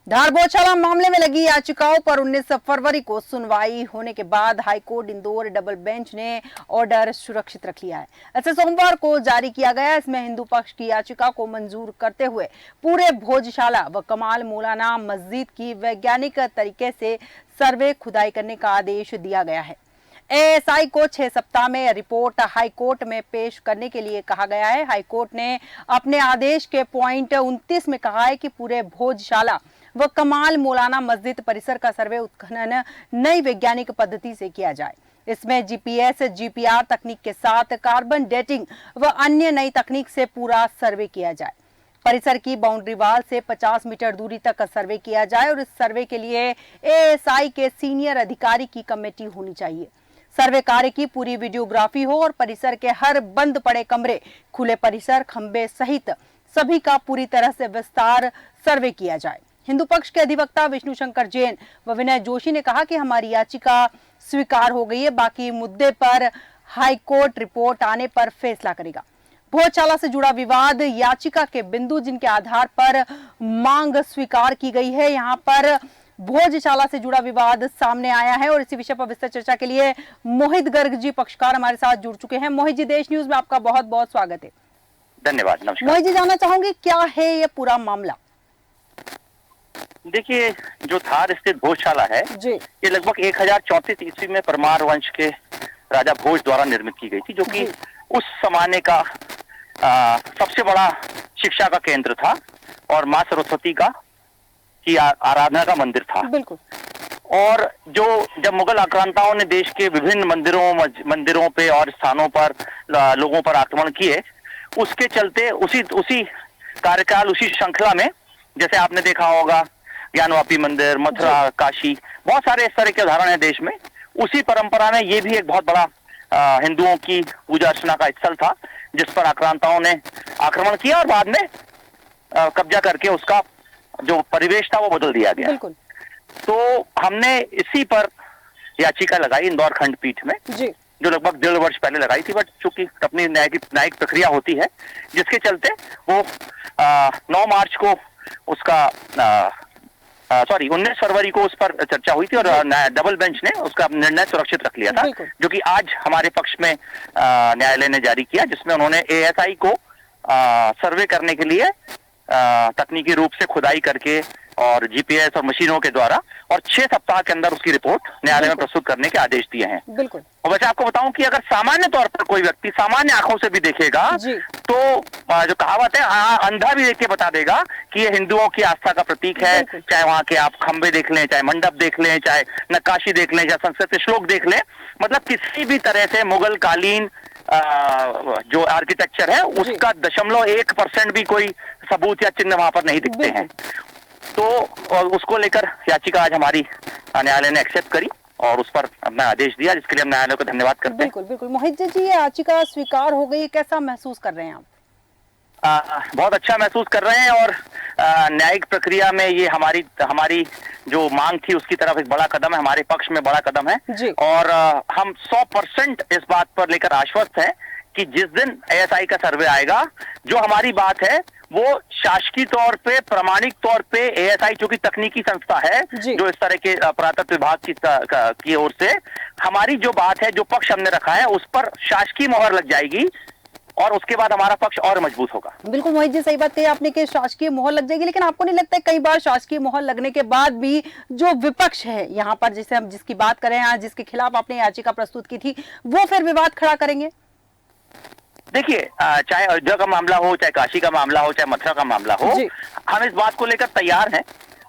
धार गौशाला मामले में लगी याचिकाओं पर 19 फरवरी को सुनवाई होने के बाद हाईकोर्ट इंदौर डबल बेंच ने ऑर्डर सुरक्षित रख लिया है। ऐसे सोमवार को जारी किया गया। इसमें हिंदू पक्ष की याचिका को मंजूर करते हुए पूरे भोजशाला व कमाल मौलाना मस्जिद की वैज्ञानिक तरीके से सर्वे खुदाई करने का आदेश दिया गया है। एएसआई को 6 सप्ताह में रिपोर्ट हाईकोर्ट में पेश करने के लिए कहा गया है। हाईकोर्ट ने अपने आदेश के पॉइंट 29 में कहा है कि पूरे भोजशाला व कमाल मौलाना मस्जिद परिसर का सर्वे उत्खनन नई वैज्ञानिक पद्धति से किया जाए। इसमें जीपीएस जीपीआर तकनीक के साथ कार्बन डेटिंग व अन्य नई तकनीक से पूरा सर्वे किया जाए। परिसर की बाउंड्री वाल से 50 मीटर दूरी तक सर्वे किया जाए और इस सर्वे के लिए एएसआई के सीनियर अधिकारी की कमेटी होनी चाहिए। सर्वे कार्य की पूरी वीडियोग्राफी हो और परिसर के हर बंद पड़े कमरे, खुले परिसर, खंबे सहित सभी का पूरी तरह से विस्तार सर्वे किया जाए। हिंदू पक्ष के अधिवक्ता विष्णु शंकर जैन व विनय जोशी ने कहा कि हमारी याचिका स्वीकार हो गई है, बाकी मुद्दे पर हाईकोर्ट रिपोर्ट आने पर फैसला करेगा। भोजशाला से जुड़ा विवाद याचिका के बिंदु जिनके आधार पर मांग स्वीकार की गई है, यहाँ पर भोजशाला से जुड़ा विवाद सामने आया है और इसी विषय पर विस्तृत चर्चा के लिए मोहित गर्ग जी पक्षकार हमारे साथ जुड़ चुके हैं। मोहित जी, देश न्यूज में आपका बहुत बहुत स्वागत है। धन्यवाद। नमस्कार। मोहित जी, जानना चाहूंगी क्या है ये पूरा मामला? देखिए, जो धार स्थित भोजशाला है जी, ये लगभग 1034 ईस्वी में परमार वंश के राजा भोज द्वारा निर्मित की गई थी, जो कि उस जमाने का सबसे बड़ा शिक्षा का केंद्र था और माँ सरस्वती की आराधना का मंदिर था। बिल्कुल। और जब मुगल आक्रांताओं ने देश के विभिन्न मंदिरों पे और स्थानों पर लोगों पर आक्रमण किए, उसके चलते उसी कार्यकाल, उसी श्रृंखला में, जैसे आपने देखा होगा ज्ञानवापी मंदिर, मथुरा, काशी, बहुत सारे इस तरह के उदाहरण है देश में। उसी परंपरा में ये भी एक बहुत बड़ा हिंदुओं की पूजा अर्चना का स्थल था, जिस पर आक्रांताओं ने आक्रमण किया और बाद में कब्जा करके उसका जो परिवेश था वो बदल दिया गया। बिल्कुल। तो हमने इसी पर याचिका लगाई इंदौर खंडपीठ में, जो लगभग 1.5 वर्ष पहले लगाई थी, बट चूंकि अपनी न्यायिक प्रक्रिया होती है, जिसके चलते वो 9 मार्च को उसका 19 फरवरी को उस पर चर्चा हुई थी और डबल बेंच ने उसका निर्णय सुरक्षित रख लिया था, जो कि आज हमारे पक्ष में न्यायालय ने जारी किया, जिसमें उन्होंने एएसआई को सर्वे करने के लिए तकनीकी रूप से खुदाई करके और जीपीएस और मशीनों के द्वारा और 6 सप्ताह के अंदर उसकी रिपोर्ट न्यायालय में प्रस्तुत करने के आदेश दिए हैं। बिल्कुल। और वैसे आपको बताऊं कि अगर सामान्य तौर पर कोई व्यक्ति सामान्य आंखों से भी देखेगा तो जो कहावत है, अंधा भी देख के बता देगा कि ये हिंदुओं की आस्था का प्रतीक है। चाहे वहां के आप खंबे देख लें, चाहे मंडप देख लें, चाहे नक्काशी देख लें, चाहे संस्कृत श्लोक देख लें, मतलब किसी भी तरह से मुगल कालीन जो आर्किटेक्चर है उसका 0.1% भी कोई सबूत या चिन्ह वहां पर नहीं दिखते हैं। तो उसको लेकर याचिका आज हमारी न्यायालय ने एक्सेप्ट करी और उस पर अपना आदेश दिया, जिसके लिए हम न्यायालय को धन्यवाद करते हैं। बिल्कुल बिल्कुल। मोहित जी, ये याचिका स्वीकार हो गई, कैसा महसूस कर रहे हैं आप? बहुत अच्छा महसूस कर रहे हैं और न्यायिक प्रक्रिया में ये हमारी जो मांग थी उसकी तरफ एक बड़ा कदम है, हमारे पक्ष में बड़ा कदम है। और हम 100% इस बात पर लेकर आश्वस्त हैं कि जिस दिन एएसआई का सर्वे आएगा, जो हमारी बात है वो शासकीय तौर पे, प्रामाणिक तौर पे एएसआई जो कि तकनीकी संस्था है, जो इस तरह के पुरातत्व विभाग की ओर से हमारी जो बात है, जो पक्ष हमने रखा है, उस पर शासकीय मोहर लग जाएगी और उसके बाद हमारा पक्ष और मजबूत होगा। बिल्कुल मोहित जी, सही बात कही आपने कि शासकीय मोहर लग जाएगी, लेकिन आपको नहीं लगता है कई बार शासकीय मोहर लगने के बाद भी जो विपक्ष है यहाँ पर, जैसे हम जिसकी बात करें हैं, जिसके खिलाफ आपने याचिका प्रस्तुत की थी, वो फिर विवाद खड़ा करेंगे? देखिए, चाहे अयोध्या का मामला हो, चाहे काशी का मामला हो, चाहे मथुरा का मामला हो, हम इस बात को लेकर तैयार हैं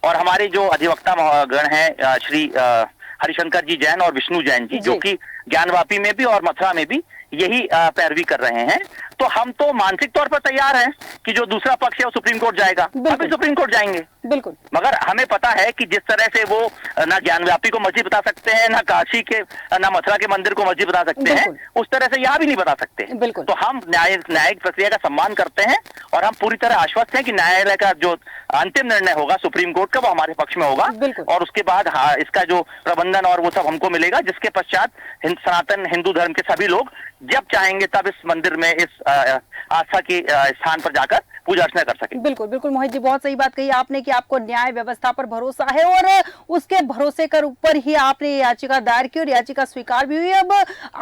और हमारे जो अधिवक्ता गण हैं, श्री हरिशंकर जी जैन और विष्णु जैन जी, जो कि ज्ञानवापी में भी और मथुरा में भी यही पैरवी कर रहे हैं, तो हम तो मानसिक तौर पर तैयार हैं कि जो दूसरा पक्ष है वो सुप्रीम कोर्ट जाएगा, हम भी सुप्रीम कोर्ट जाएंगे। बिल्कुल। मगर हमें पता है कि जिस तरह से वो ना ज्ञानव्यापी को मस्जिद बता सकते हैं, ना काशी के, ना मथुरा के मंदिर को मस्जिद बता सकते हैं, उस तरह से यहाँ भी नहीं बता सकते। तो हम न्यायिक प्रक्रिया का सम्मान करते हैं और हम पूरी तरह आश्वस्त हैं कि न्यायालय का जो अंतिम निर्णय होगा सुप्रीम कोर्ट का, वो हमारे पक्ष में होगा और उसके बाद इसका जो प्रबंधन और वो सब हमको मिलेगा, जिसके पश्चात सनातन हिंदू धर्म के सभी लोग जब चाहेंगे तब इस मंदिर में, इस आस्था के स्थान पर जाकर पूजा अर्चना कर सके। बिल्कुल बिल्कुल मोहित जी, बहुत सही बात कही आपने कि आपको न्याय व्यवस्था पर भरोसा है और उसके भरोसे कर ऊपर ही आपने ये याचिका दायर की और याचिका स्वीकार भी हुई। अब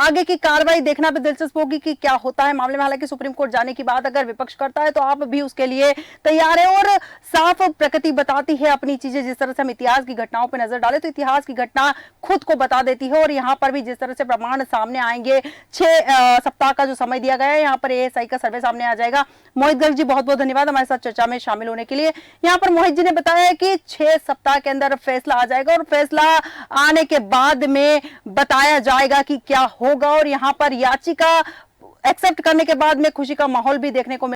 आगे की कार्रवाई देखना भी दिलचस्प होगी कि क्या होता है मामले में। हालांकि सुप्रीम कोर्ट जाने की बात अगर विपक्ष करता है तो आप भी उसके लिए तैयार है और साफ प्रकृति बताती है अपनी चीजें। जिस तरह से हम इतिहास की घटनाओं पर नजर डालें तो इतिहास की घटना खुद को बता देती है और यहाँ पर भी जिस तरह से प्रमाण सामने आएंगे, 6 सप्ताह का जो समय दिया गया है, यहाँ पर एएसआई का सर्वे सामने आ जाएगा। मोहित गर्ग जी, बहुत बहुत धन्यवाद हमारे साथ चर्चा में शामिल होने के लिए। यहाँ पर मोहित जी ने बताया कि 6 सप्ताह के अंदर फैसला आ जाएगा और फैसला आने के बाद में बताया जाएगा कि क्या होगा। और यहाँ पर याचिका एक्सेप्ट करने के बाद में खुशी का माहौल भी देखने को